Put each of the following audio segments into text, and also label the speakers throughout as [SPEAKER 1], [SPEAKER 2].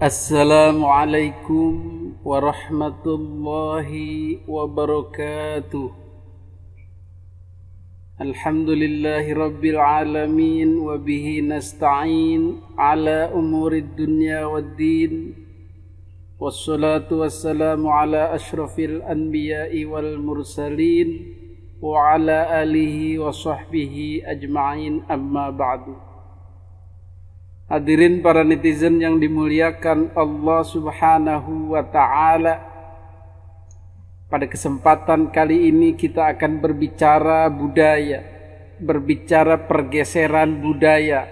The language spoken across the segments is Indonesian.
[SPEAKER 1] Assalamualaikum warahmatullahi wabarakatuh. Alhamdulillahi rabbil alamin wa bihi nasta'in ala umurid dunya waddin. Wassalatu wassalamu ala ashrafil anbiya'i wal mursalin wa ala alihi wa sahbihi ajma'in, amma ba'du. Hadirin para netizen yang dimuliakan Allah Subhanahu wa ta'ala, pada kesempatan kali ini kita akan berbicara budaya, berbicara pergeseran budaya,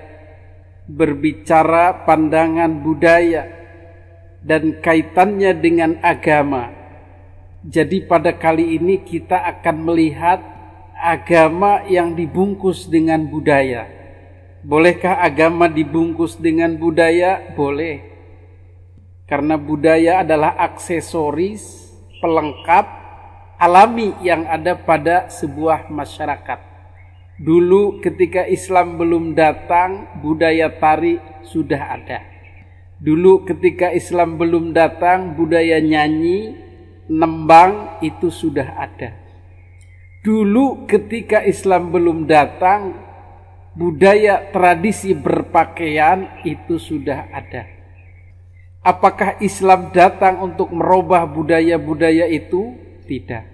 [SPEAKER 1] berbicara pandangan budaya dan kaitannya dengan agama. Jadi pada kali ini kita akan melihat agama yang dibungkus dengan budaya. Bolehkah agama dibungkus dengan budaya? Boleh. Karena budaya adalah aksesoris, pelengkap, alami yang ada pada sebuah masyarakat. Dulu ketika Islam belum datang, budaya tari sudah ada. Dulu ketika Islam belum datang, budaya nyanyi, nembang itu sudah ada. Dulu ketika Islam belum datang, budaya tradisi berpakaian itu sudah ada. Apakah Islam datang untuk merubah budaya-budaya itu? Tidak.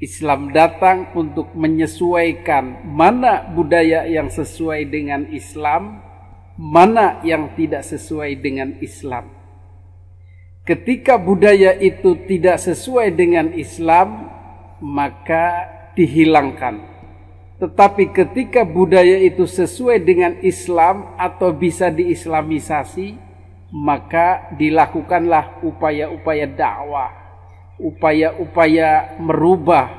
[SPEAKER 1] Islam datang untuk menyesuaikan mana budaya yang sesuai dengan Islam, mana yang tidak sesuai dengan Islam. Ketika budaya itu tidak sesuai dengan Islam, maka dihilangkan. Tetapi ketika budaya itu sesuai dengan Islam atau bisa diislamisasi, maka dilakukanlah upaya-upaya dakwah, upaya-upaya merubah,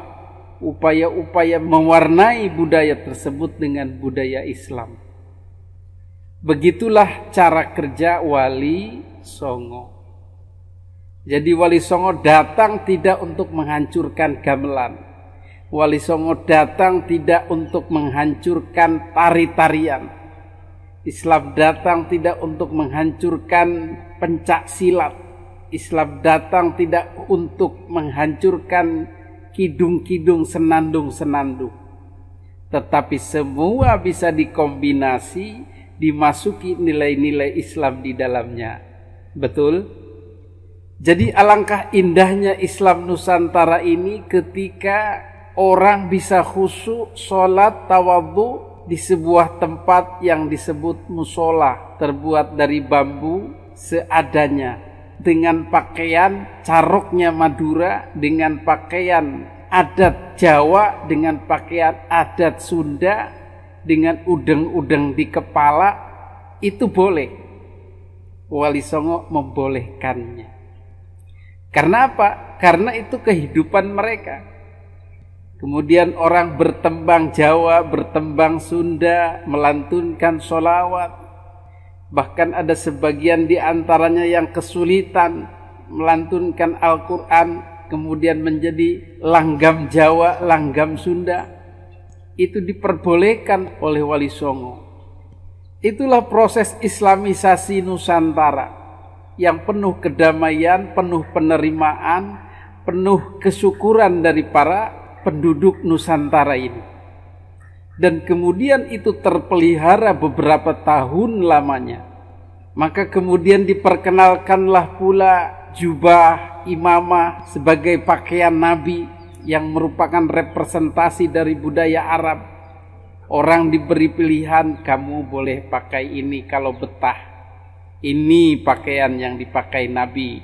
[SPEAKER 1] upaya-upaya mewarnai budaya tersebut dengan budaya Islam. Begitulah cara kerja Wali Songo. Jadi Wali Songo datang tidak untuk menghancurkan gamelan. Wali Songo datang tidak untuk menghancurkan tari-tarian. Islam datang tidak untuk menghancurkan pencak silat. Islam datang tidak untuk menghancurkan kidung-kidung, senandung-senandung. Tetapi semua bisa dikombinasi, dimasuki nilai-nilai Islam di dalamnya. Betul? Jadi alangkah indahnya Islam Nusantara ini ketika orang bisa khusyuk, sholat, tawadhu di sebuah tempat yang disebut musola, terbuat dari bambu seadanya, dengan pakaian caroknya Madura, dengan pakaian adat Jawa, dengan pakaian adat Sunda, dengan udeng-udeng di kepala, itu boleh. Wali Songo membolehkannya. Karena apa? Karena itu kehidupan mereka. Kemudian orang bertembang Jawa, bertembang Sunda, melantunkan sholawat. Bahkan ada sebagian di antaranya yang kesulitan melantunkan Al-Quran, kemudian menjadi langgam Jawa, langgam Sunda. Itu diperbolehkan oleh Wali Songo. Itulah proses Islamisasi Nusantara yang penuh kedamaian, penuh penerimaan, penuh kesyukuran dari para penduduk Nusantara ini. Dan kemudian itu terpelihara beberapa tahun lamanya. Maka kemudian diperkenalkanlah pula jubah imamah sebagai pakaian Nabi yang merupakan representasi dari budaya Arab. Orang diberi pilihan, kamu boleh pakai ini kalau betah. Ini pakaian yang dipakai Nabi.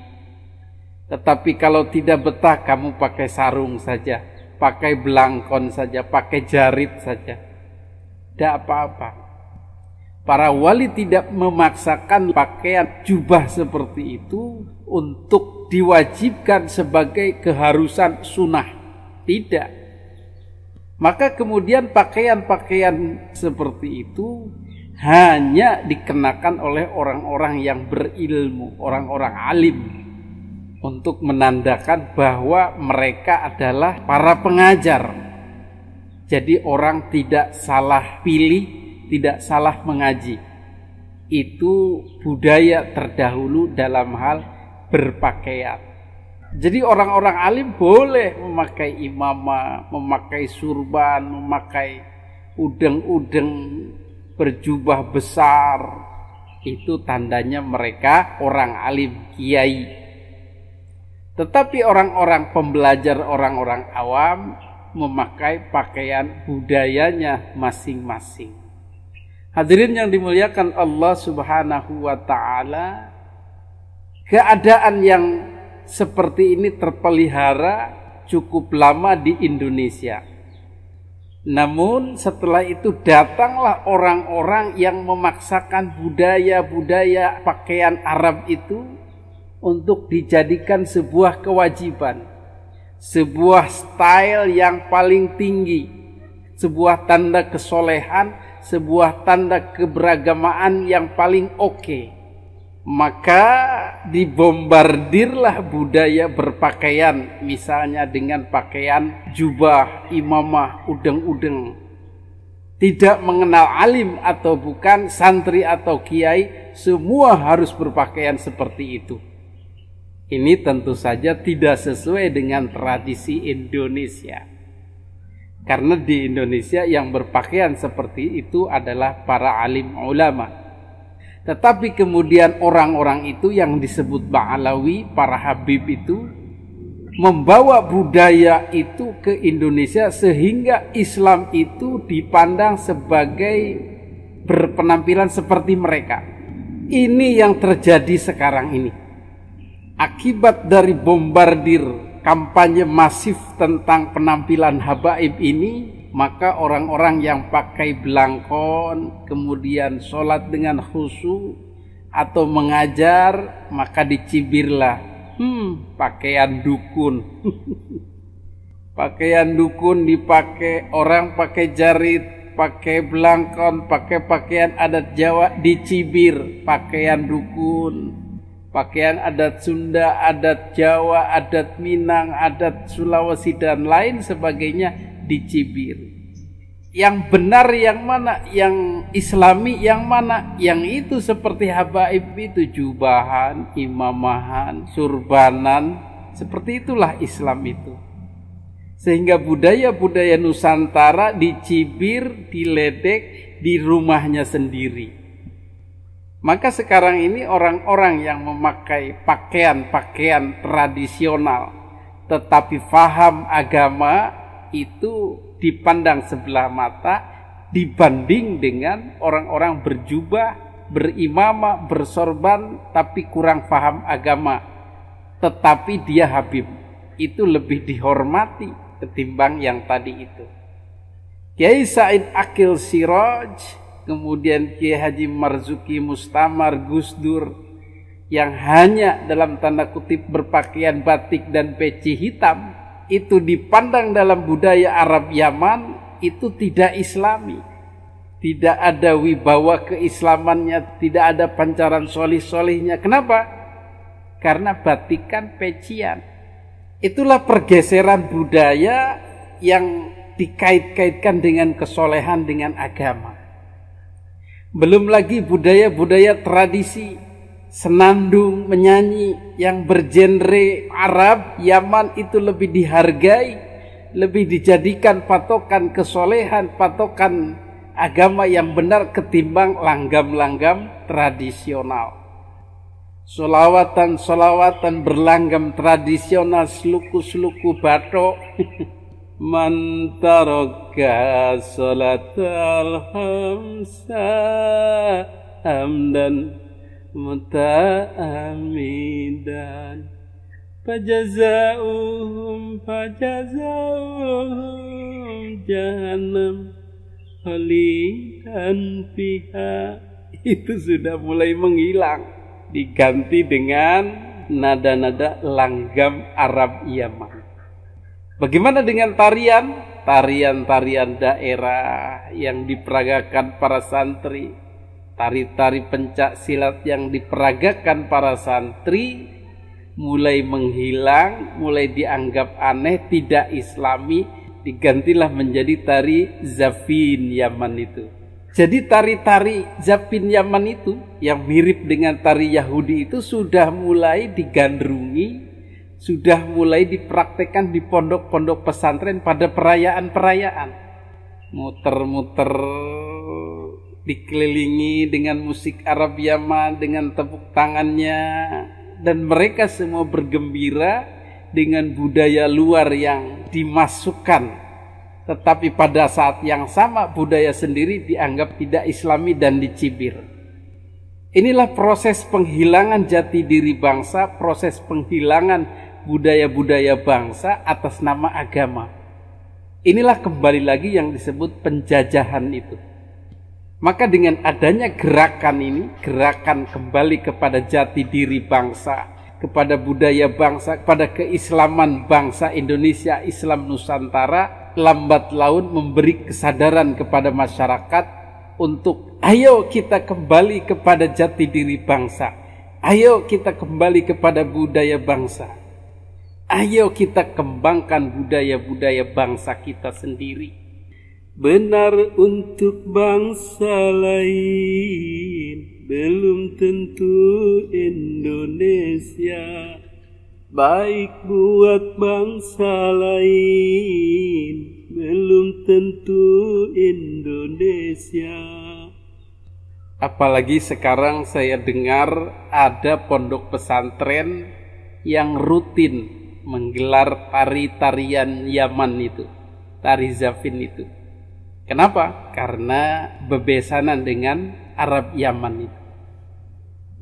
[SPEAKER 1] Tetapi kalau tidak betah, kamu pakai sarung saja, pakai belangkon saja, pakai jarit saja. Tidak apa-apa. Para wali tidak memaksakan pakaian jubah seperti itu untuk diwajibkan sebagai keharusan sunnah. Tidak. Maka kemudian pakaian-pakaian seperti itu hanya dikenakan oleh orang-orang yang berilmu, orang-orang alim, untuk menandakan bahwa mereka adalah para pengajar. Jadi orang tidak salah pilih, tidak salah mengaji. itu budaya terdahulu dalam hal berpakaian. Jadi orang-orang alim boleh memakai imamah, memakai surban, memakai udeng-udeng, berjubah besar. Itu tandanya mereka orang alim, kiai. Tetapi orang-orang pembelajar, orang-orang awam memakai pakaian budayanya masing-masing. Hadirin yang dimuliakan Allah Subhanahu wa ta'ala, keadaan yang seperti ini terpelihara cukup lama di Indonesia. Namun setelah itu datanglah orang-orang yang memaksakan budaya-budaya pakaian Arab itu untuk dijadikan sebuah kewajiban, sebuah style yang paling tinggi, sebuah tanda kesolehan, sebuah tanda keberagamaan yang paling oke. Maka dibombardirlah budaya berpakaian, misalnya dengan pakaian jubah, imamah, udeng-udeng. Tidak mengenal alim atau bukan, santri atau kiai, semua harus berpakaian seperti itu. Ini tentu saja tidak sesuai dengan tradisi Indonesia. Karena di Indonesia yang berpakaian seperti itu adalah para alim ulama. Tetapi kemudian orang-orang itu yang disebut Ba'alawi, para habib itu, membawa budaya itu ke Indonesia sehingga Islam itu dipandang sebagai berpenampilan seperti mereka. Ini yang terjadi sekarang ini. Akibat dari bombardir kampanye masif tentang penampilan habaib ini, maka orang-orang yang pakai belangkon, kemudian sholat dengan khusyuk atau mengajar, maka dicibirlah, pakaian dukun. Pakaian dukun dipakai, orang pakai jarit, pakai belangkon, pakai pakaian adat Jawa, dicibir, pakaian dukun. Pakaian adat Sunda, adat Jawa, adat Minang, adat Sulawesi dan lain sebagainya dicibir. Yang benar yang mana? Yang Islami yang mana? Yang itu seperti habaib itu, jubahan, imamahan, surbanan, seperti itulah Islam itu. Sehingga budaya-budaya Nusantara dicibir, diledek di rumahnya sendiri. Maka sekarang ini orang-orang yang memakai pakaian-pakaian tradisional tetapi faham agama itu dipandang sebelah mata dibanding dengan orang-orang berjubah, berimamah, bersorban tapi kurang faham agama tetapi dia habib. Itu lebih dihormati ketimbang yang tadi itu. Kiai Said Akil Siraj, kemudian Kiai Haji Marzuki Mustamar Gus Dur yang hanya dalam tanda kutip berpakaian batik dan peci hitam, itu dipandang dalam budaya Arab Yaman itu tidak Islami. Tidak ada wibawa keislamannya, tidak ada pancaran solih-solihnya. Kenapa? Karena batikan pecian. Itulah pergeseran budaya yang dikait-kaitkan dengan kesolehan, dengan agama. Belum lagi budaya-budaya tradisi, senandung, menyanyi yang bergenre Arab, Yaman itu lebih dihargai, lebih dijadikan patokan kesolehan, patokan agama yang benar ketimbang langgam-langgam tradisional. Solawatan berlanggam tradisional, sluku-sluku batok. Man taraka salatal khamsa hamdan muta'amidan fajazauhum jahannam khalidan fiha. Itu sudah mulai menghilang, diganti dengan nada-nada langgam Arab Yaman. Bagaimana dengan tarian-tarian daerah yang diperagakan para santri, tari-tari pencak silat yang diperagakan para santri mulai menghilang, mulai dianggap aneh, tidak Islami, digantilah menjadi tari Zafin Yaman itu. Jadi tari-tari Zafin Yaman itu yang mirip dengan tari Yahudi itu sudah mulai digandrungi, sudah mulai dipraktekkan di pondok-pondok pesantren pada perayaan-perayaan. Muter-muter dikelilingi dengan musik Arab Yaman, dengan tepuk tangannya, dan mereka semua bergembira dengan budaya luar yang dimasukkan. Tetapi pada saat yang sama budaya sendiri dianggap tidak islami dan dicibir. Inilah proses penghilangan jati diri bangsa, proses penghilangan budaya-budaya bangsa atas nama agama. Inilah kembali lagi yang disebut penjajahan itu. Maka dengan adanya gerakan ini, gerakan kembali kepada jati diri bangsa, kepada budaya bangsa, kepada keislaman bangsa Indonesia, Islam Nusantara, lambat laun memberi kesadaran kepada masyarakat untuk ayo kita kembali kepada jati diri bangsa, ayo kita kembali kepada budaya bangsa, ayo kita kembangkan budaya-budaya bangsa kita sendiri. Benar untuk bangsa lain, belum tentu Indonesia. Baik buat bangsa lain, belum tentu Indonesia. Apalagi sekarang saya dengar ada pondok pesantren yang rutin menggelar tari-tarian Yaman itu, tari Zafin itu. Kenapa? Karena bebesanan dengan Arab Yaman itu.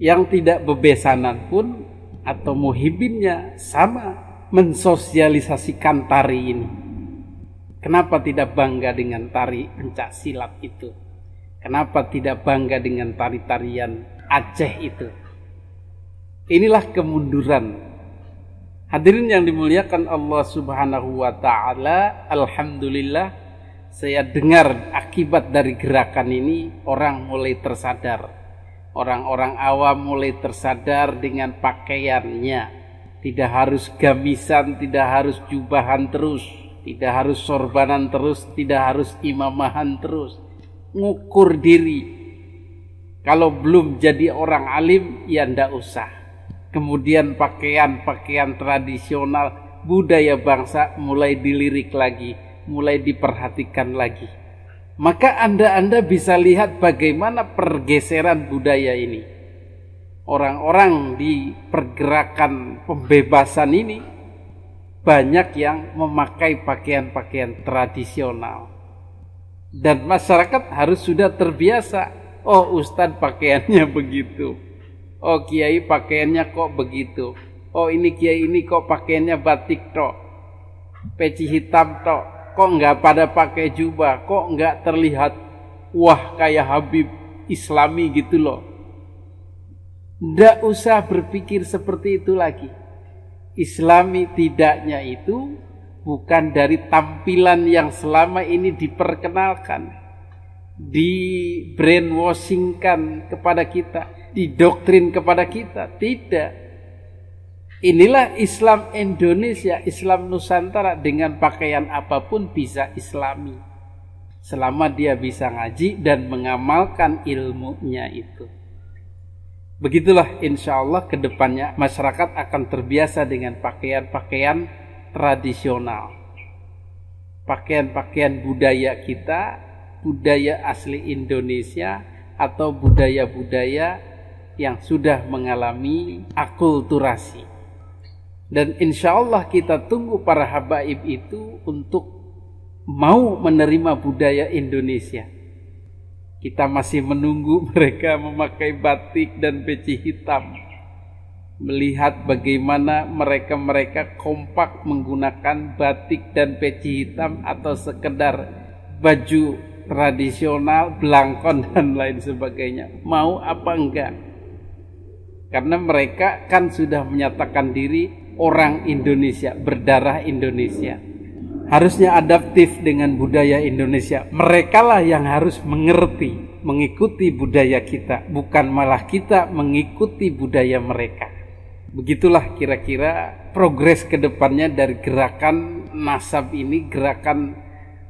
[SPEAKER 1] Yang tidak bebesanan pun atau muhibinnya sama mensosialisasikan tari ini. Kenapa tidak bangga dengan tari pencak silat itu? Kenapa tidak bangga dengan tari-tarian Aceh itu? Inilah kemunduran. Hadirin yang dimuliakan Allah Subhanahu wa taala, alhamdulillah saya dengar akibat dari gerakan ini orang mulai tersadar. Orang-orang awam mulai tersadar dengan pakaiannya. Tidak harus gamisan, tidak harus jubahan terus, tidak harus sorbanan terus, tidak harus imamahan terus. Ngukur diri. Kalau belum jadi orang alim, ya ndak usah. Kemudian pakaian-pakaian tradisional, budaya bangsa mulai dilirik lagi, mulai diperhatikan lagi. Maka Anda bisa lihat bagaimana pergeseran budaya ini. Orang-orang di pergerakan pembebasan ini banyak yang memakai pakaian-pakaian tradisional. Dan masyarakat harus sudah terbiasa. Oh, ustadz pakaiannya begitu. Oh, kiai pakaiannya kok begitu. Oh, ini kiai ini kok pakaiannya batik tok, peci hitam tok. Kok nggak pada pakai jubah? Kok nggak terlihat wah kayak Habib Islami gitu loh? Nggak usah berpikir seperti itu lagi. Islami tidaknya itu bukan dari tampilan yang selama ini diperkenalkan, di brainwashingkan kepada kita, didoktrin kepada kita. Tidak. Inilah Islam Indonesia, Islam Nusantara, dengan pakaian apapun bisa islami. Selama dia bisa ngaji dan mengamalkan ilmunya itu. Begitulah insya Allah ke depannya masyarakat akan terbiasa dengan pakaian-pakaian tradisional. Pakaian-pakaian budaya kita, budaya asli Indonesia, atau budaya-budaya yang sudah mengalami akulturasi. Dan insya Allah kita tunggu para habaib itu untuk mau menerima budaya Indonesia. Kita masih menunggu mereka memakai batik dan peci hitam. Melihat bagaimana mereka kompak menggunakan batik dan peci hitam atau sekedar baju tradisional, belangkon dan lain sebagainya. Mau apa enggak? Karena mereka kan sudah menyatakan diri orang Indonesia, berdarah Indonesia. Harusnya adaptif dengan budaya Indonesia. Merekalah yang harus mengerti, mengikuti budaya kita, bukan malah kita mengikuti budaya mereka. Begitulah kira-kira progres ke depannya dari gerakan nasab ini, gerakan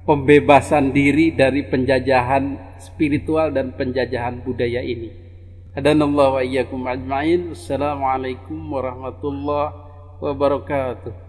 [SPEAKER 1] pembebasan diri dari penjajahan spiritual dan penjajahan budaya ini. Hadanallahu wa iyyakum ajma'in. Wassalamualaikum warahmatullahi wabarakatuh.